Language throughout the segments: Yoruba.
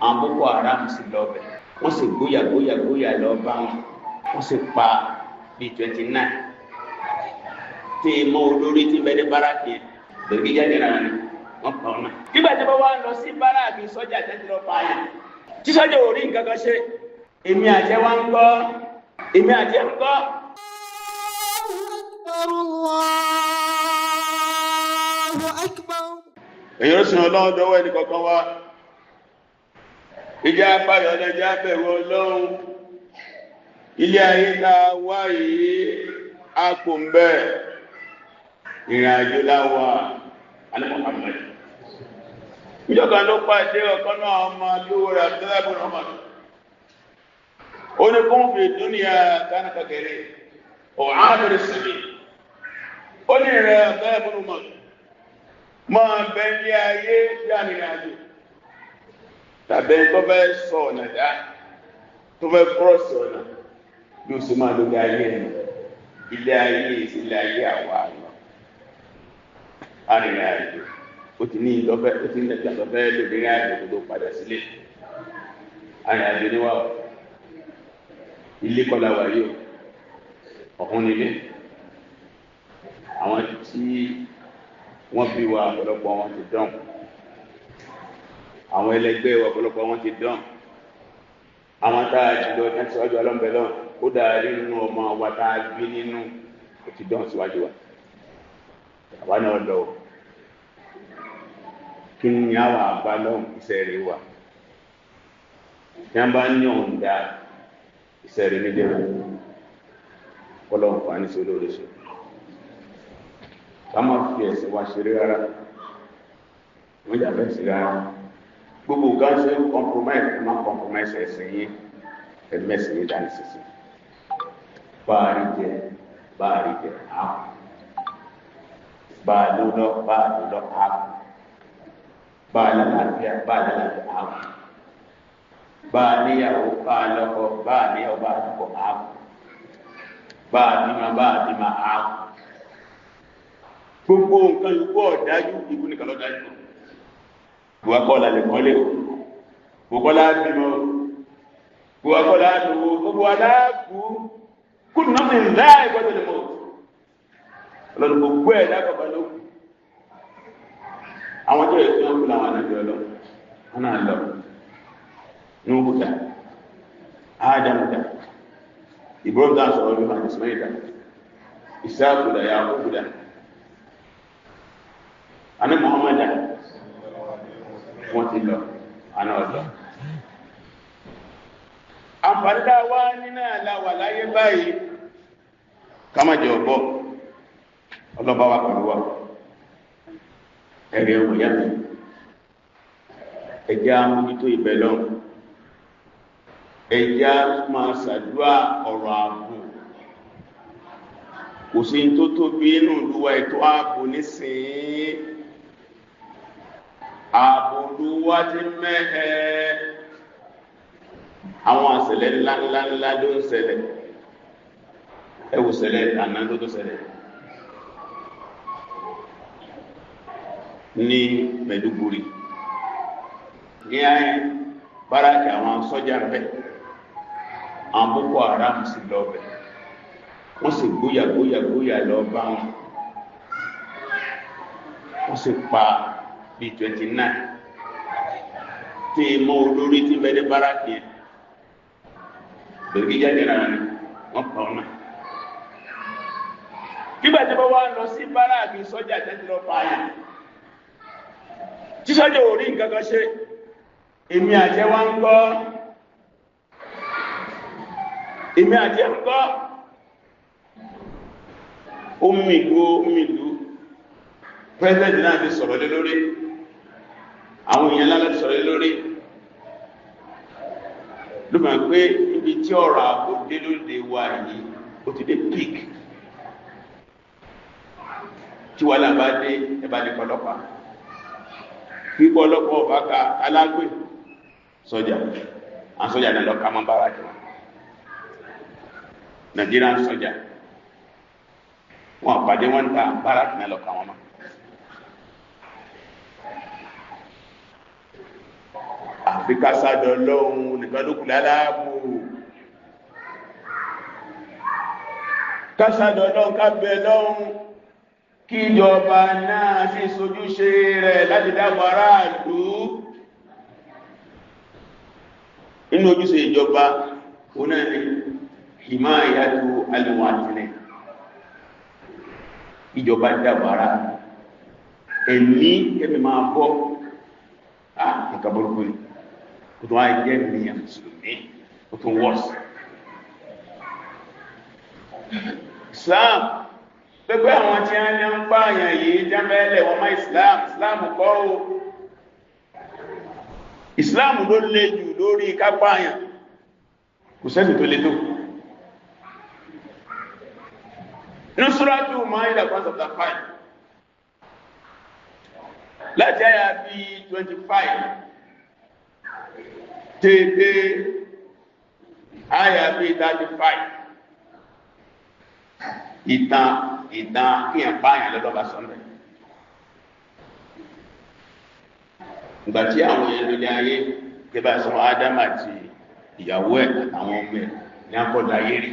àwọn Boko Haram sì lọ bẹ̀ wọ́n sì gbóyà lọ bá wọ́n sì pa bíi 29 tí mọ olórí tí bẹ́ẹ̀ ní báràkì yẹn lórí jáde náà ni wọ́n pa ọ̀nà. nígbà tí wọ́n wá lọ sí báràkì sọ́jà tẹ́tí lọ pa yẹn tí sọ́jà ò rí nǹkan kan ṣe èmi àjẹ́ wa ń gbọ́ èmi àjẹ́ ń gbọ́. èyí ó sìn ọlọ́run dọ́wọ́ ẹnì kankan wá ìjà apáyọ̀ lẹ́jà bẹ̀rù ọlọ́run ilé ayé ta wá yìí a kò ń bẹ́ ìrìn àjò láwà alẹ́mọ̀hàmẹ́d ìjọba ló pàdé ọ̀kan náà ọmọ lówó rẹ̀ àtẹ́lẹ́bùn ọmọ ó ní kún fi dúnìyà kánàkàkẹrẹ ọ̀hánàbẹ̀rẹ̀ sílé ó ní rẹ̀ àtẹ́lẹ́bùn ọmọ máa bẹ́ ní ayé yánìrìn àjò tàbí tó fẹ́ sọ ọ̀nà dá tó fẹ́ kọ́ọ̀sì ọ̀nà bí ó sì máa lórí ayé ẹ̀nà ilé ayé ilé ayé àwa lọ arìnrìn àjò ó ti ní ìlọ́fẹ́ ó ti ní ẹ̀ka lọ́fẹ́ lórí àjò tó padà sílé arìnrìn àjò níwá ilé kọ́lá wà yóò ọ̀hún nílé àwọn tí wọ́n bí wa ọ̀pọ̀lọpọ̀ wọn ti dán àwọn ẹlẹgbẹ́ wa ọ̀pọ̀lọpọ̀ wọn ti dán àwọn tá a jùlọ ní síwájú ọlọ́mbẹ̀lọ́ ó dáadé nínú ọmọ wa tá a gbé nínú ó ti dán síwájú wa àwa náà lọ kí ni àwọn àbá náà iṣẹ́ rẹ̀ wà tí wọ́n bá ní ọ̀ǹda iṣẹ́ rẹ̀ nílé rẹ̀ kọ́lọ́hùn fún àníṣe olóore ṣe ká má fi ẹ̀sìn wa ṣeré rárá wọ́n jà bẹ́ẹ̀ sí rárá gbogbo nǹkan ṣe ń compromise ẹ̀sìn yín ẹ̀mẹ́sìn yín dání sísè báàrí jẹ ààbò báà lọ́lọ́ ààbò báà lálàáfíà ààbò báà níyàwó báà lọ́kọ báà níyàwó báà lọ́kọ ààbò báà bímọ ààbò gbogbo nǹkan yòókù ọ̀dájú ikú nìkan lọ́dájú buwakola le mọ́lé o buwakola bímọ buwakola lówó gbogbo aláàbù kúrò náà mi ńlá ìgbọ́dọ̀ lè mọ́ ọlọ́dún gbogbo ẹ̀ lákọ̀ọ́kọ́ ló àwọn tó yẹ kí wọ́n kú láwọn ànájọ́ lọ wọn náà lọ nùbùdà ádámùdà ìbúrọ̀dá sọ̀rọ̀ bí wọn àti sọ́yìdà ìsáàkùdà yàkùdà àní Muhammadu wọ́n ti lọ àná ọ̀dọ́. àǹfààní wá nínú àláwà láyé báyìí ká má jẹ ọ̀bọ ọlọ́ba wa pẹ̀lú wa ẹ̀rẹ̀ ọ̀yá mi ẹ̀jẹ̀ amójútó ibẹ̀ lọ́n ẹ̀jẹ̀ máa ṣàdúrà ọ̀rọ̀ ààbò kò sí tó tóbi inú ìlúwa ètò ààbò nísìnyí àbòlúwá ti mẹ́ẹ̀ àwọn àṣẹlẹ̀ ńláńláńlá ló ń ṣẹlẹ̀ ẹwù ṣẹlẹ̀ àná ló tó ṣẹlẹ̀ ní Mẹ́dúgùrì ní ayé báràkì àwọn sọ́jà bẹ̀ àwọn Boko Haram sì lọ bẹ̀ wọ́n sì gbóyà lọ bá wọ́n sì pa bíi 29 tí mọ olórí tí bẹ́ẹ̀ ní báràkì yẹn lórí jáde náà ni wọ́n pa ọ̀nà. nígbà tí wọ́n wá lọ sí báràkì sọ́jà tẹ́tí lọ pa yẹn tí sọ́jà ò rí nǹkan kan ṣe èmi àjẹ́ wa ń gbọ́ omi ìlú president náà ti sọ̀rọ̀ lé lórí àwọn èèyàn lára ti sọ̀rọ̀ lé lórí ló máa pé ibi tí ọ̀rọ̀ ààbò dé lóde wa yìí ó ti dé peak tí wà lábá dé ẹbá ní pọ̀lọpàá pípọ̀ ọlọ́pàá ọba ka alágbè sọ́jà àwọn sọ́jà náà lọ ká mọ́ bára jọ Nigerian sọ́jà wọn àpàdé wọn ta bára náà lọ ká wọn mọ́ àfi kásádọ̀ lọ́hun nìkan ló kù lálábò kásádọ̀ lọ́hun kábẹ̀ lọ́hun kí ìjọba náà sì sojúṣe rẹ̀ láti dáwọ̀ aráàlú inú ojúṣe ìjọba oná ní himayatu al-muwatin ìjọba dáwọ̀ aráàlú ẹ̀mí kẹ́mi máa bọ́ nǹkan burúkú ni kò tó wá jẹ́ ènìyàn mùsùlùmí kò tó wọ́sì Islam pẹ́pẹ́ àwọn tí a ní ń pààyàn yìí jámẹ́lẹ̀ wọn má Islam kọ́ o Islam ló lè jù lórí kápáyàn kò sẹ́sì tó lè tó ní Suratu Ma'idah chapter 5 láti àyà bí 25 tèdè àyà bí 35 ìtàn kí ẹ̀ báyàn lọ́dọ̀ bá sọ́nà ìgbàtí àwọn ẹlòlẹ̀ ayé tẹ́bà sọ Ádámù àti ìyàwó ẹ̀ àtàwọn ọmọ ẹ̀ ní àkọ́dá ayé rí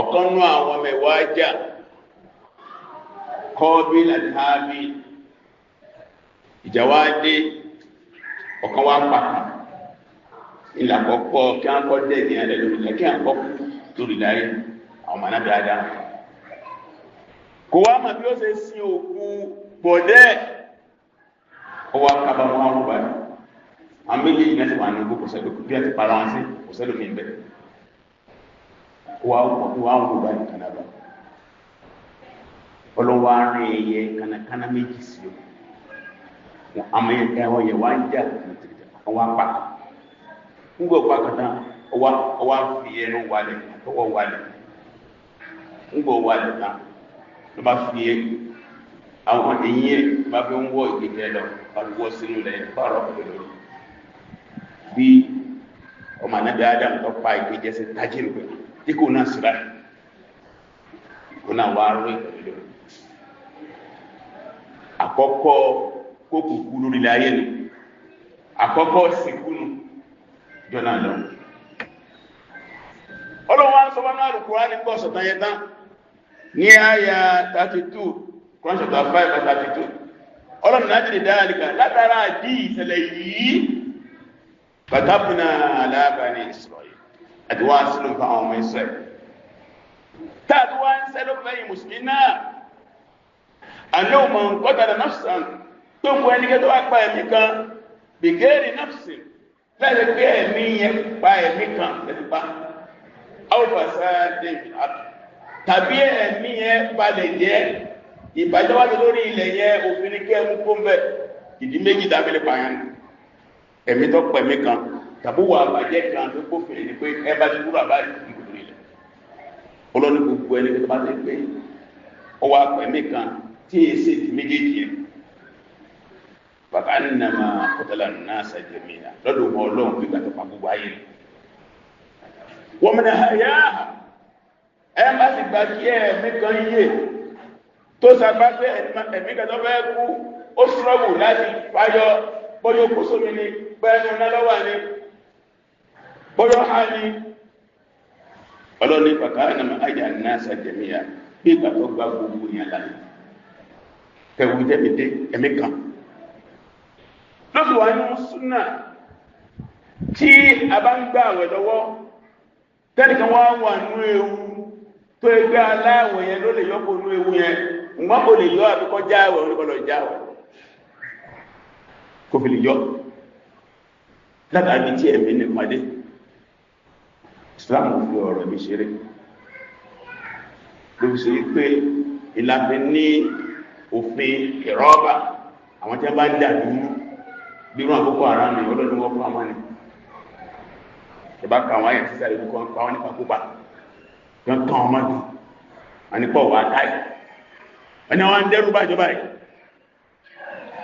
ọ̀kan nú àwọn ọmọ ẹ̀wọ́ ajá Kọ́bíl àti Hábíl ìjà wá dé ọ̀kan wá pàtàkì ilẹ̀ àkọ́kọ́ kí a kọ́ dẹ̀ ní alẹ́ lórí ilẹ̀ kí a kọ́ lórí láyé àwọn ọmọ náà dáadáa kò wá mà bí ó ṣe sin òkú bọ̀dẹ́ ọwọ́ akábàmọ́ àwọn ọba àwọn méjèèjì náà ti wà ní ogún kò sẹ́lò bí a ti para wọn sí kò sẹ́lò ní ibẹ̀ wọ́n àwọn ọba ìkànnàbà ọlọ́wọ́ àárín ẹyẹ kànàkànà méjì sí o àmọ́ ẹ̀wọ̀n yẹ wá ń jà àwọn apá ńgbọ́ pàkàtà ọwá fi ẹnu wálẹ̀ àtọwọ́ wálẹ̀ ńgbọ́ wálẹ̀ náà ló bá fi àwọn èyí ẹ̀ bá fi ń wọ́ ìgbẹ̀gẹ̀ lọ bá fi wọ́ sínú rẹ̀ pààrọ̀ pẹ̀lú lórí bí ọmọ anábì Ádámù tó pa ìgbẹ̀jẹ̀ sí tajírí pẹ̀lú tí kò náà síra kò náà wá rú ìpẹ̀lú lórí àkọ́kọ́ kókùkú lórí láyé nù àkọ́kọ́ sìnkú nù jọna lọ ọlọ́wọ́ ń sọ bá náà rùkúrá ní pọ̀ sọ̀tán yẹta ní àyà 32 Quran chapter 5 verse 32 ọlọ́run náà jìdì dáadìkà látara àdí ìṣẹ̀lẹ̀ yìí katabna ala bani Isra'il àti wá sílùm fún àwọn ọmọ Isra'il tàbí wá ń sẹ́lọ́ fẹ́yìn mùsùlùmí náà àlọ́mọ̀ qatala nafsan tó kú ẹnikẹ́ tó wá pa ẹ̀mí kan bighairi nafsin láti pé ẹ̀mí yẹn pa ẹ̀mí kan lẹ́tìpá áwùfàṣà david tàbí ẹ̀mí yẹn balẹ̀ jẹ́ ìbàjọ́wájú lórí ilẹ̀ yẹn òfin ní kẹ́ mú kó ń bẹ̀ ìdí méjì dábílẹ̀ pààyàn ẹ̀mí tó pẹ̀mí kan tàbí wà bàjẹ́ kan tó kófin ní pé ẹ bá ti kúrò àbáyé ìgbòho ilẹ̀ olóní gbogbo ẹni tó bá ti pé ọwọ́ pẹ̀mí kan tí èsì ìdí méjèèjì yẹn bàbá nàmà kọtàlá náà sàjẹmìnà lọ́dọ̀ wọn ọlọ́run gbígbà tó pa gbogbo ayé wọ́n mẹ́ta àyà ẹ má sì gbà kí ẹ̀mí kan yé tó sàgbà pé ẹ̀mí kan tó fẹ́ kú ó sọ́rọ̀bù láti fáyọ bọ́yọ̀ kó sómi ní pẹ́ẹ́nu lọ́wọ́ ní bọ́yọ̀ ha ní ọlọ́ni bàbá nàmà àyà náà sàjẹmìnà gbígbà tó gbà gbogbo yẹn láyé kẹwù jẹ́mìdé ẹ̀mí kan lóṣù wà ní súnà tí a bá ń gbà àwẹ̀ lọ́wọ́ tẹ́nìkan wá wà nú ewu tó ẹgbẹ́ aláwẹ̀ yẹn ló lè yọ́pọ̀ nú ewu yẹn ǹgbọ́n kò lè yọ àbíkọ́ jáwẹ̀ oníkọlọ̀ jáwẹ̀ kò fi lè yọ látàbí tí ẹ̀mí ní pàdé Islam fi ọ̀rọ̀ mi ṣeré ló fi ṣe pé ìlànà ní òfin ìrọ́bà àwọn tí a bá ń dà nínú bí wọ́n àkókò ara ní ọlọ́dún wọ́n fún àmọ́ ni ìbá ka àwọn ayẹ̀ sísàrí kókò pa wọ́n nípa púpà wọ́n tán ọmọ dùn wọ́n nípa ọ̀wà táì wọ́n ni wọ́n ń dẹ́rù bájọba yìí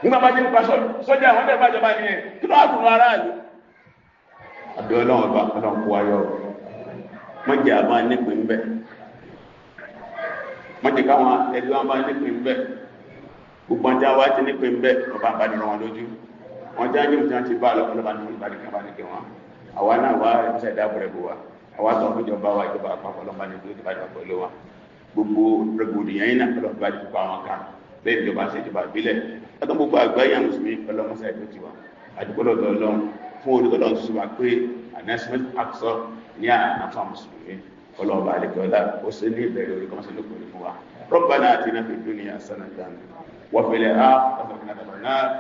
nígbà bá jẹ́ nípa sọ́jà wọ́n dẹ́rù bájọba ní ẹ̀ kí ló wà fún ara àlú àbí ọlọ́run ọba ọlọ́run kó wáyọ mọ́jẹ́ àbá nípìn ń bẹ̀ mọ́jẹ́ káwọn ẹgbẹ́ wọn bá nípìn ń bẹ̀ gbogbo ọjà wa ti ní pé ń bẹ́ ọba àbánirán wọn lójú wọn já ní ìmúta ti bá ọlọ́pàá ní ìbánikẹ́ wọn àwa náà wá ìmúṣẹ́ ìdábòrẹ́ bò wá àwa tó ń fi jọba wa ìjọba àpapọ̀ ọlọ́pàá ní ìlú ìbánikẹ́ pẹ̀lú wa gbogbo rẹ̀gbòdìyàn yìí náà ọlọ́pàá ti gbogbo àwọn kan bẹ́ẹ̀ ìjọba ṣe ìjọba ìbílẹ̀ látọ̀ gbogbo àgbáyé mùsùlùmí ọlọ́mọṣẹ́ ìlú tiwa àdúgbò lọ́dọ̀ ọlọ́run fún orí ọlọ́run tó wà pé announcement àkọsọ ní àfà mùsùlùmí ọlọ́ọ̀bà àlekọ́lá ó sì ní ìbẹ̀rẹ̀ orí kọ́mọ́sí ló kùnrin fún wa ربنا آتنا في الدنيا حسنة وفي الآخرة حسنة وقنا عذاب النار.